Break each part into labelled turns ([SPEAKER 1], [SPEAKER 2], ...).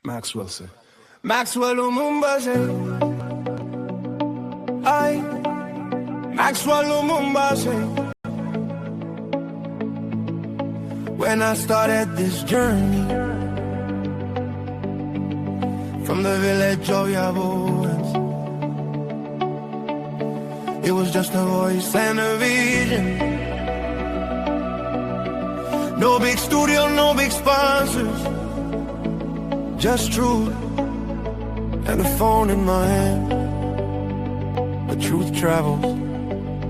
[SPEAKER 1] Maxwell say. Maxwell Lumumba say. I. Maxwell Lumumba say. When I started this journey from the village of Yabos, it was just a voice and a vision. No big studio, no big sponsors, just truth and a phone in my hand. The truth travels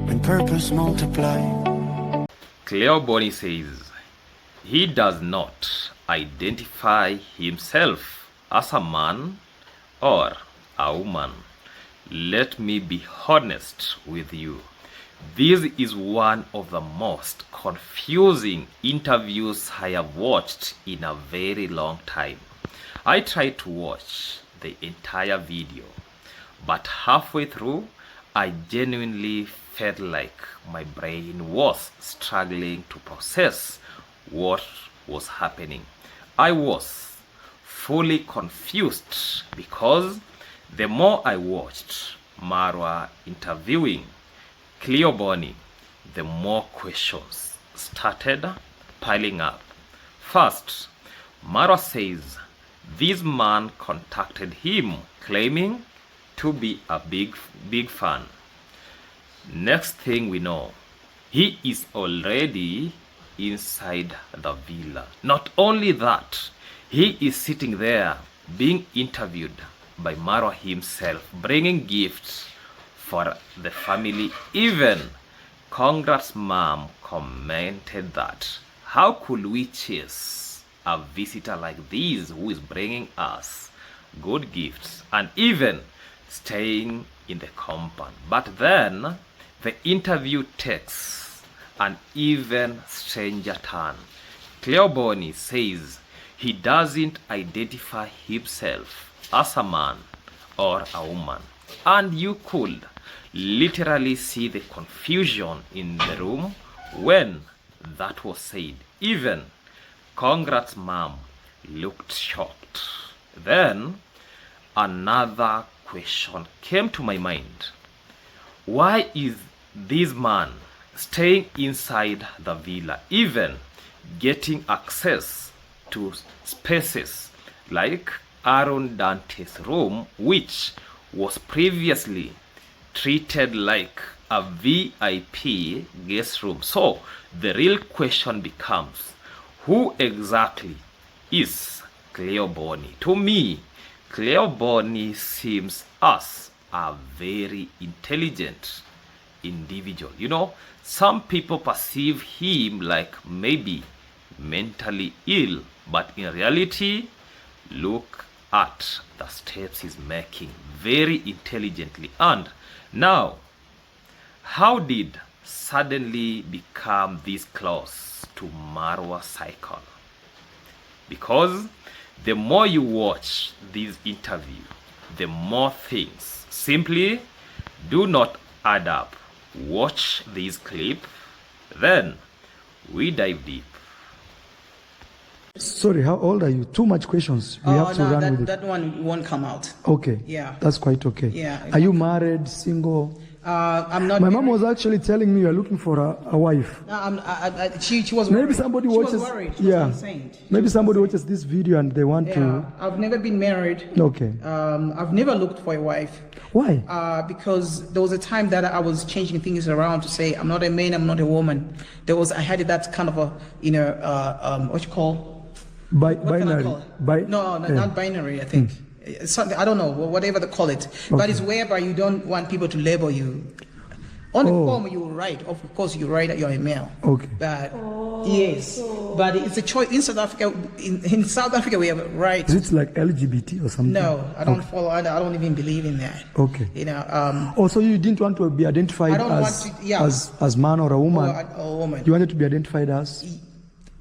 [SPEAKER 1] when purpose multiplies.
[SPEAKER 2] Cleo Bonny says he does not identify himself as a man or a woman. Let me be honest with you. This is one of the most confusing interviews I have watched in a very long time. I tried to watch the entire video, but halfway through, I genuinely felt like my brain was struggling to process what was happening. I was fully confused because the more I watched Marwa interviewing Cleo Bonny, the more questions started piling up. First, Marwa says this man contacted him claiming to be a big fan. Next thing we know, he is already inside the villa. Not only that, he is sitting there being interviewed by Marwa himself, bringing gifts for the family. Even Congrats mom commented that how could we chase a visitor like this who is bringing us good gifts and even staying in the compound. But then the interview takes an even stranger turn. Cleo Bonny says he doesn't identify himself as a man or a woman, and you could literally see the confusion in the room when that was said. Even Congrats mom looked shocked. Then another question came to my mind. Why is this man staying inside the villa, even getting access to spaces like Aaron Dante's room, which was previously treated like a VIP guest room? So the real question becomes, who exactly is Cleo Bonny? To me, Cleo Bonny seems as a very intelligent individual. You know, some people perceive him like maybe mentally ill, but in reality, look at the steps he's making very intelligently. And now, how did suddenly become this close to Marwa's cycle? Because the more you watch this interview, the more things simply do not add up. Watch this clip, then we dive deep.
[SPEAKER 3] Sorry, how old are you? Too much questions. We have to run with it.
[SPEAKER 4] That one won't come out.
[SPEAKER 3] Okay.
[SPEAKER 4] Yeah.
[SPEAKER 3] That's quite okay.
[SPEAKER 4] Yeah.
[SPEAKER 3] Are you married, single?
[SPEAKER 4] I'm not.
[SPEAKER 3] My mom was actually telling me you're looking for a wife.
[SPEAKER 4] No, she was worried.
[SPEAKER 3] Maybe somebody watches.
[SPEAKER 4] She was worried.
[SPEAKER 3] Yeah. Maybe somebody watches this video and they want to.
[SPEAKER 4] I've never been married.
[SPEAKER 3] Okay.
[SPEAKER 4] I've never looked for a wife.
[SPEAKER 3] Why?
[SPEAKER 4] Because there was a time that I was changing things around to say I'm not a man, I'm not a woman. I had that kind of a, what you call?
[SPEAKER 3] Binary.
[SPEAKER 4] Not binary, I think. Something, I don't know, whatever they call it. Okay. But it's whereby you don't want people to label you. On the form you write, of course you write that you're a male.
[SPEAKER 3] Okay.
[SPEAKER 4] But yes, but it's a choice in South Africa. In South Africa we have a right.
[SPEAKER 3] Is it like LGBT or something?
[SPEAKER 4] No, I don't follow. I don't even believe in that.
[SPEAKER 3] Okay. So you didn't want to be identified as man or a woman?
[SPEAKER 4] Or a woman.
[SPEAKER 3] You wanted to be identified as?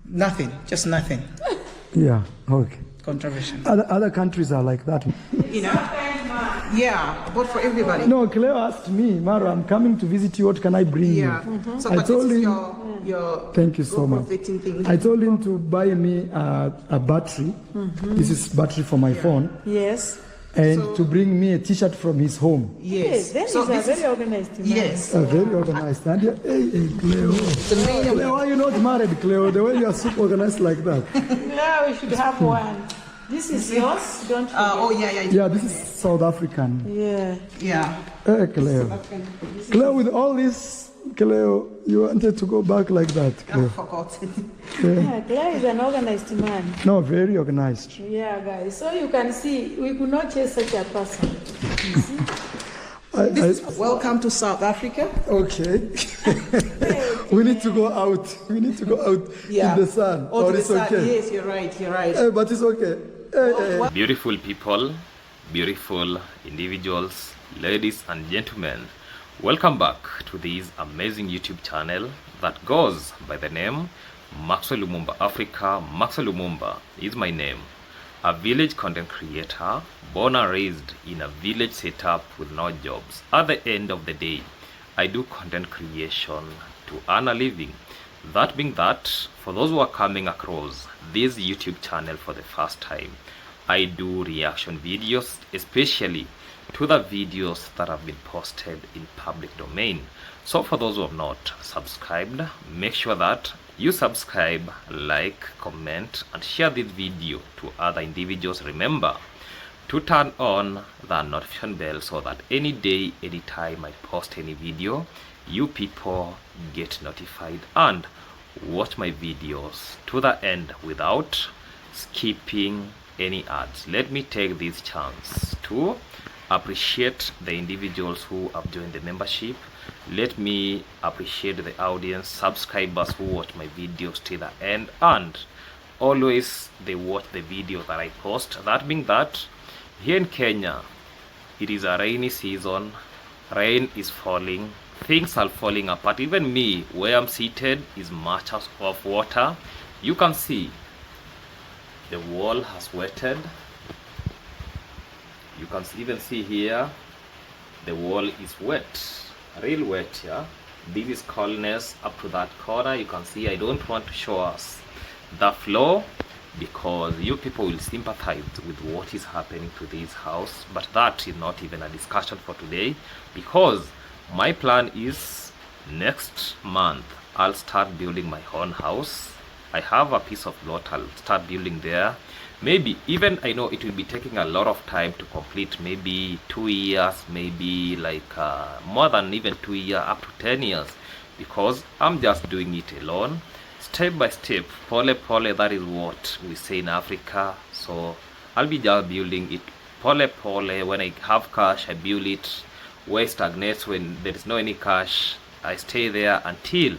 [SPEAKER 4] Nothing, just nothing.
[SPEAKER 3] Yeah. Okay.
[SPEAKER 4] controversial.
[SPEAKER 3] Other countries are like that.
[SPEAKER 4] Yeah, but for everybody.
[SPEAKER 3] No, Cleo asked me, Marwa, I'm coming to visit you. What can I bring you?
[SPEAKER 4] So
[SPEAKER 3] I
[SPEAKER 4] but
[SPEAKER 3] told
[SPEAKER 4] this is
[SPEAKER 3] him,
[SPEAKER 4] your
[SPEAKER 3] thank you so much.
[SPEAKER 4] thing.
[SPEAKER 3] I told him to buy me a battery. This is battery for my phone.
[SPEAKER 5] Yes.
[SPEAKER 3] And to bring me a T-shirt from his home.
[SPEAKER 5] Yes. Then he's a very organized man.
[SPEAKER 4] Yes.
[SPEAKER 3] Very organized. And hey, Cleo. Cleo, why are you not married, Cleo? The way you are super organized like that.
[SPEAKER 5] Yeah, we should have one. This is yours. Don't forget.
[SPEAKER 3] Yeah, this is South African.
[SPEAKER 5] Yeah.
[SPEAKER 3] Hey, Cleo. Cleo, with all this, Cleo, you wanted to go back like that, Cleo.
[SPEAKER 4] I forgot.
[SPEAKER 5] Yeah, Cleo is an organized man.
[SPEAKER 3] No, very organized.
[SPEAKER 5] Yeah, guys. So you can see, we could not chase such a person. You see?
[SPEAKER 4] Welcome to South Africa.
[SPEAKER 3] Okay. We need to go out. We need to go out in the sun. Or it's okay.
[SPEAKER 4] Yes, you're right.
[SPEAKER 3] But it's okay.
[SPEAKER 2] Beautiful people, beautiful individuals, ladies and gentlemen, welcome back to this amazing YouTube channel that goes by the name Maxwell Lumumba Africa. Maxwell Lumumba is my name. A village content creator, born and raised in a village setup with no jobs. At the end of the day, I do content creation to earn a living. That being that, for those who are coming across this YouTube channel for the first time, I do reaction videos, especially to the videos that have been posted in public domain. So for those who have not subscribed, make sure that you subscribe, like, comment, and share this video to other individuals. Remember to turn on the notification bell so that any day, anytime I post any video, you people get notified and watch my videos to the end without skipping any ads. Let me take this chance to appreciate the individuals who have joined the membership. Let me appreciate the audience, subscribers who watch my videos till the end, and always they watch the videos that I post. That being that, here in Kenya, it is a rainy season. Rain is falling, things are falling apart. Even me, where I'm seated, is much of water. You can see the wall has wetted. You can even see here the wall is wet, real wet. Yeah, this is coldness up to that corner. You can see I don't want to show us the floor because you people will sympathize with what is happening to this house, but that is not even a discussion for today, because my plan is next month I'll start building my own house. I have a piece of lot, I'll start building there. Maybe even, I know it will be taking a lot of time to complete, maybe 2 years, maybe like more than even 2 years, up to 10 years, because I'm just doing it alone, step by step, pole pole. That is what we say in Africa. So I'll be just building it pole pole. When I have cash, I build it. Where it stagnates, when there is no any cash, I stay there until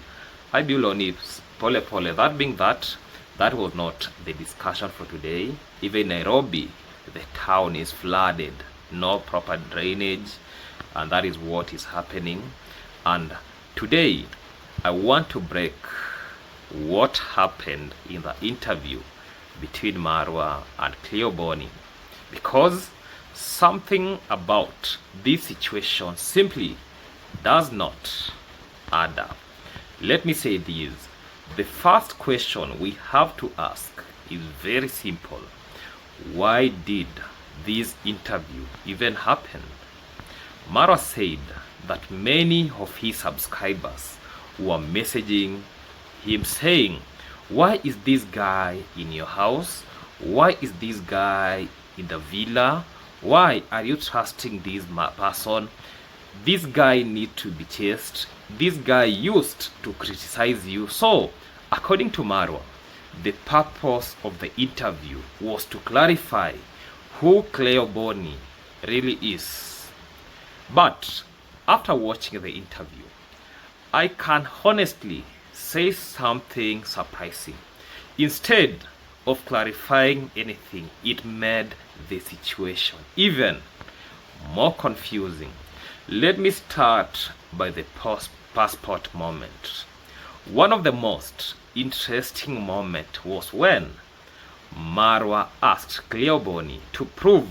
[SPEAKER 2] I build on it pole pole. That being that, that was not the discussion for today. Even Nairobi, the town is flooded, no proper drainage, and that is what is happening. And today I want to break what happened in the interview between Marwa and Cleo Bonny, because something about this situation simply does not add up. Let me say this. The first question we have to ask is very simple. Why did this interview even happen? Marwa said that many of his subscribers were messaging him saying, why is this guy in your house? Why is this guy in the villa? Why are you trusting this person? This guy needs to be chased. This guy used to criticize you. So, according to Marwa, the purpose of the interview was to clarify who Cleo Bonny really is. But after watching the interview, I can honestly say something surprising. Instead of clarifying anything, it made the situation even more confusing. Let me start by the passport moment. One of the most interesting moments was when Marwa asked Cleo Bonny to prove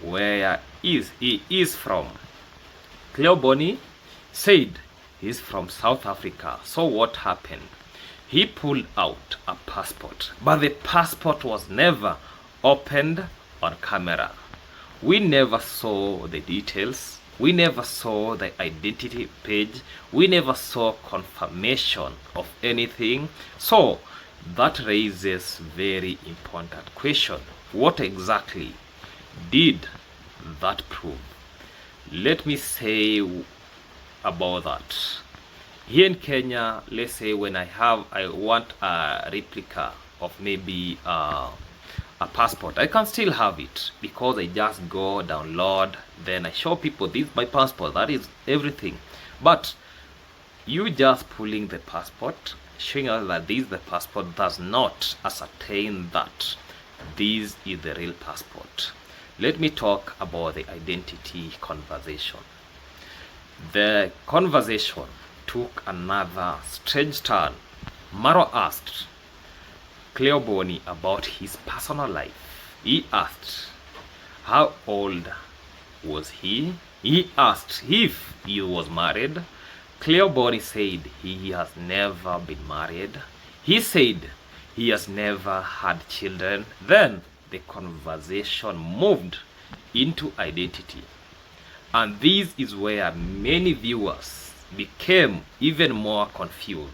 [SPEAKER 2] where he is from. Cleo Bonny said he's from South Africa. So what happened? He pulled out a passport, but the passport was never opened on camera. We never saw the details. We never saw the identity page. We never saw confirmation of anything. So that raises very important question. What exactly did that prove? Let me say about that. Here in Kenya, let's say when I want a replica of maybe a passport, I can still have it because I just go download, then I show people this is my passport, that is everything. But you just pulling the passport, showing us that this is the passport, does not ascertain that this is the real passport. Let me talk about the identity conversation. The conversation took another strange turn. Marwa asked Cleo Bonny about his personal life. He asked how old was he. He asked if he was married. Cleo Bonny said he has never been married. He said he has never had children. Then the conversation moved into identity. And this is where many viewers became even more confused.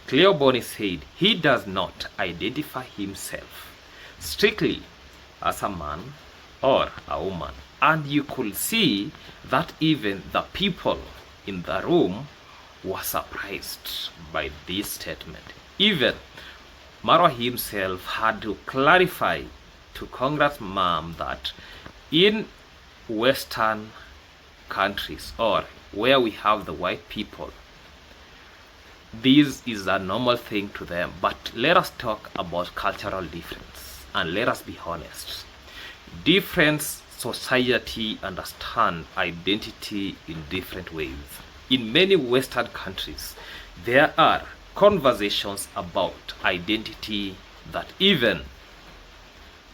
[SPEAKER 2] Cleo Bonny said he does not identify himself strictly as a man or a woman. And you could see that even the people in the room were surprised by this statement. Even Marwa himself had to clarify to Congress mom that in Western countries, or where we have the white people, this is a normal thing to them. But let us talk about cultural difference, and let us be honest. Different society understand identity in different ways. In many Western countries, there are conversations about identity that even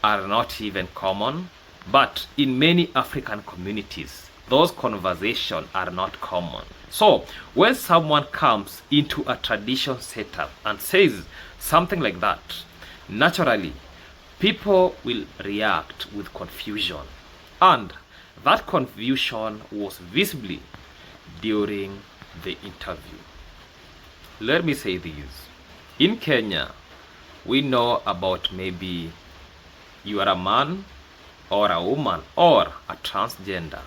[SPEAKER 2] are not even common. But in many African communities, those conversations are not common. So when someone comes into a tradition setup and says something like that, naturally people will react with confusion. And that confusion was visibly during the interview. Let me say this. In Kenya, we know about maybe you are a man or a woman or a transgender.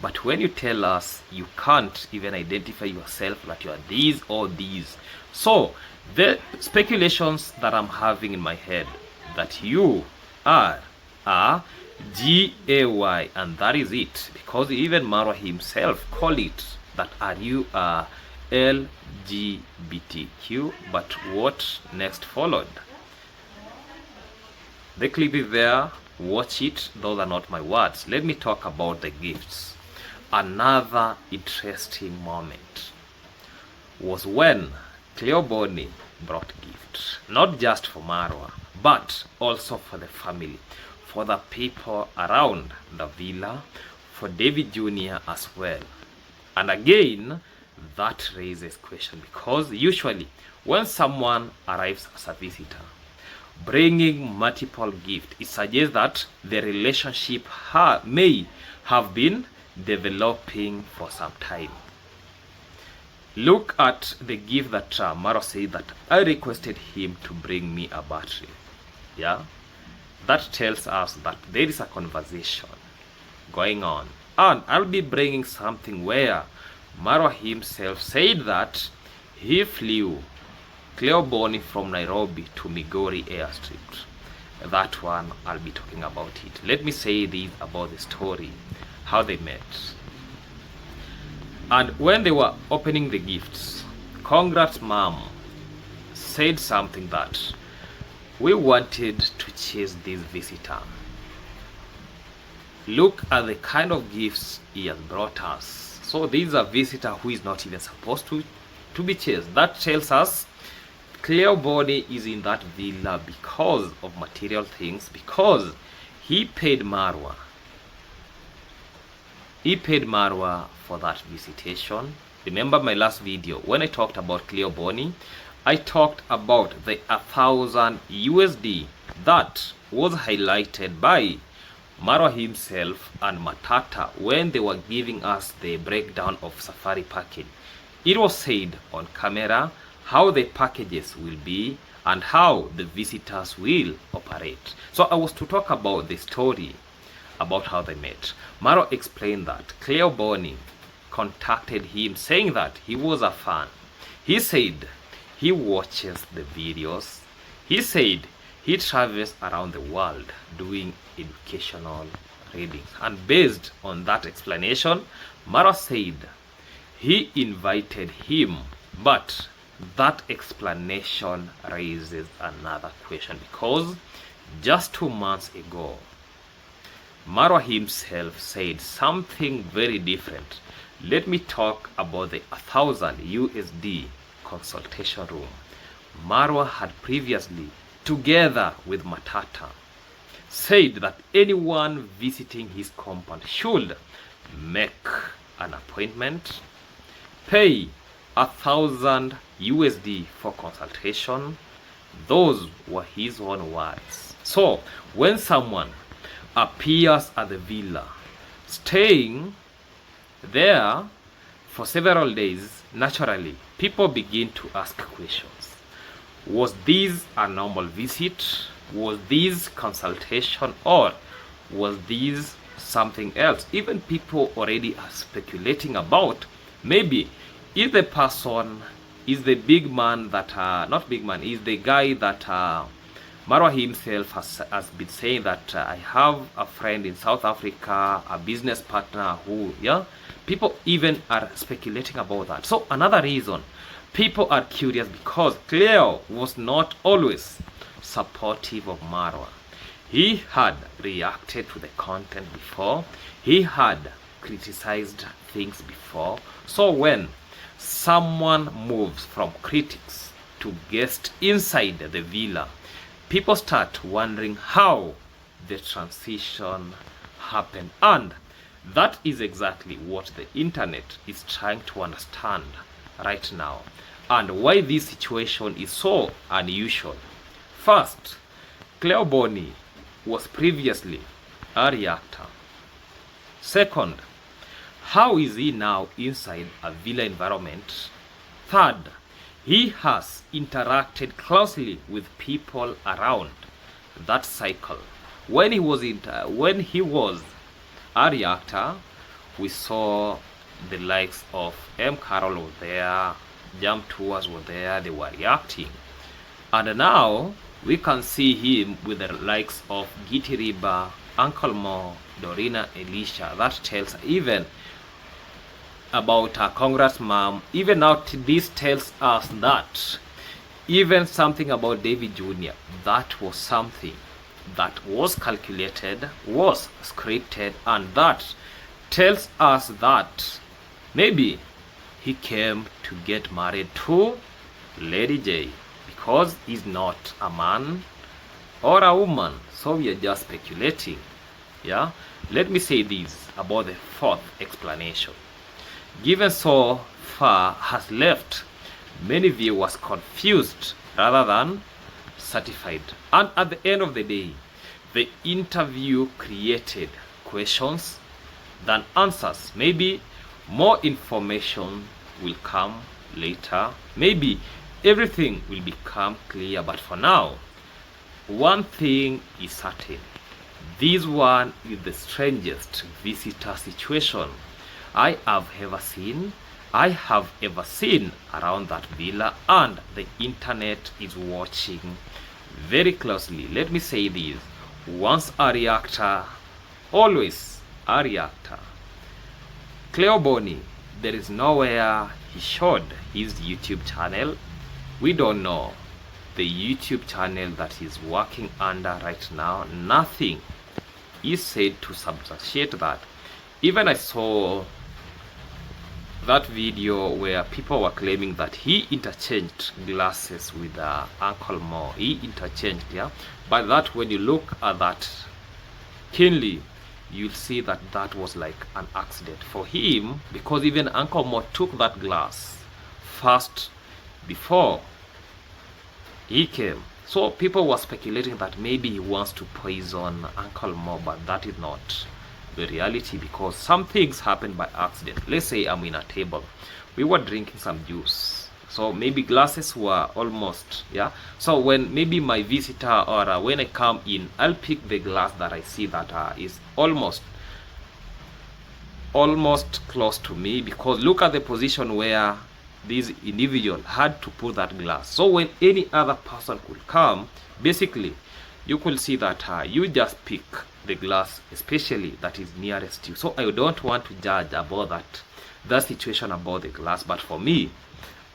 [SPEAKER 2] But when you tell us you can't even identify yourself that you are these or these, so the speculations that I'm having in my head that you are a GAY, and that is it, because even Marwa himself called it that are you a LGBTQ. But what next followed? The clip is there, watch it. Those are not my words. Let me talk about the gifts. Another interesting moment was when Cleo Bonny brought gifts, not just for Marwa, but also for the family, for the people around the villa, for David Jr. as well. And again, that raises question, because usually when someone arrives as a visitor, bringing multiple gifts, it suggests that the relationship may have been developing for some time. Look at the gift that Marwa said that I requested him to bring me a battery. Yeah, that tells us that there is a conversation going on. And I'll be bringing something where Marwa himself said that he flew Cleo Bonny from Nairobi to Migori airstrip. That one, I'll be talking about it. Let me say this about the story, how they met. And when they were opening the gifts, Congrats mom said something that we wanted to chase this visitor. Look at the kind of gifts he has brought us. So this is a visitor who is not even supposed to be chased. That tells us Cleo Bonny is in that villa because of material things, because he paid Marwa. He paid Marwa for that visitation. Remember my last video when I talked about Cleo Bonny? I talked about the 1,000 USD that was highlighted by Marwa himself and Matata when they were giving us the breakdown of safari package. It was said on camera how the packages will be and how the visitors will operate. So I was to talk about the story about how they met. Marwa explained that Cleo Bonny contacted him saying that he was a fan. He said he watches the videos. He said he travels around the world doing educational readings. And based on that explanation, Marwa said he invited him, but that explanation raises another question, because just 2 months ago, Marwa himself said something very different. Let me talk about the 1,000 USD consultation room. Marwa had previously, together with Matata, said that anyone visiting his compound should make an appointment, pay 1,000 USD for consultation. Those were his own words. So when someone appears at the villa, staying there for several days, naturally people begin to ask questions. Was this a normal visit? Was this consultation, or was this something else? Even people already are speculating about maybe is the person, is the big man that not big man, is the guy that Marwa himself has been saying that I have a friend in South Africa, a business partner who, yeah, people even are speculating about that. So another reason people are curious, because Cleo was not always supportive of Marwa. He had reacted to the content before. He had criticized things before. So when someone moves from critics to guest inside the villa, people start wondering how the transition happened. And that is exactly what the internet is trying to understand right now, and why this situation is so unusual. First, Cleo Bonny was previously a reactor. Second, how is he now inside a villa environment? Third, he has interacted closely with people around that cycle. When he was a reactor, we saw the likes of M. Carol was there, Jam Tours were there, they were reacting. And now we can see him with the likes of Giti Riba, Uncle Mo, Dorina Elisha. That tells even about our Congress mom. Even now this tells us that even something about David Jr., that was something that was calculated, was scripted, and that tells us that maybe he came to get married to Lady J, because he's not a man or a woman. So we are just speculating. Yeah, let me say this about the fourth explanation. Given so far has left many viewers confused rather than satisfied. And at the end of the day, the interview created questions than answers. Maybe more information will come later. Maybe everything will become clear. But for now, one thing is certain. This one is the strangest visitor situation I have ever seen around that villa, and the internet is watching very closely. Let me say this: once a reactor, always a reactor. Cleo Bonny, there is nowhere he showed his YouTube channel. We don't know the YouTube channel that he's working under right now. Nothing is said to substantiate that. Even I saw that video where people were claiming that he interchanged glasses with Uncle Mo. He interchanged, yeah. But that, when you look at that keenly, you'll see that that was like an accident for him, because even Uncle Mo took that glass first before he came. So people were speculating that maybe he wants to poison Uncle Mo, but that is not the reality, because some things happen by accident. Let's say I'm in a table, we were drinking some juice, so maybe glasses were almost, yeah, so when maybe my visitor or when I come in, I'll pick the glass that I see that is almost close to me, because look at the position where this individual had to put that glass. So when any other person could come, basically you could see that you just pick the glass, especially that is nearest you. So I don't want to judge about that situation about the glass, but for me,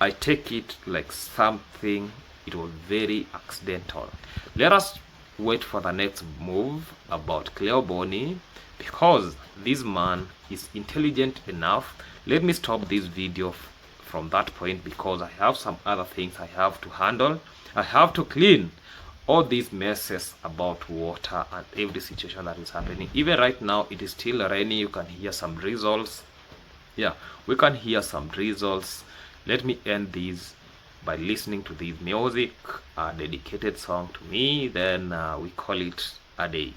[SPEAKER 2] I take it like something, it was very accidental. Let us wait for the next move about Cleo Bonny, because this man is intelligent enough. Let me stop this video from that point, because I have some other things I have to handle. I have to clean all these messes about water and every situation that is happening. Even right now, it is still raining. You can hear some drizzles. Yeah, we can hear some drizzles. Let me end this by listening to this music, a dedicated song to me. Then we call it a day.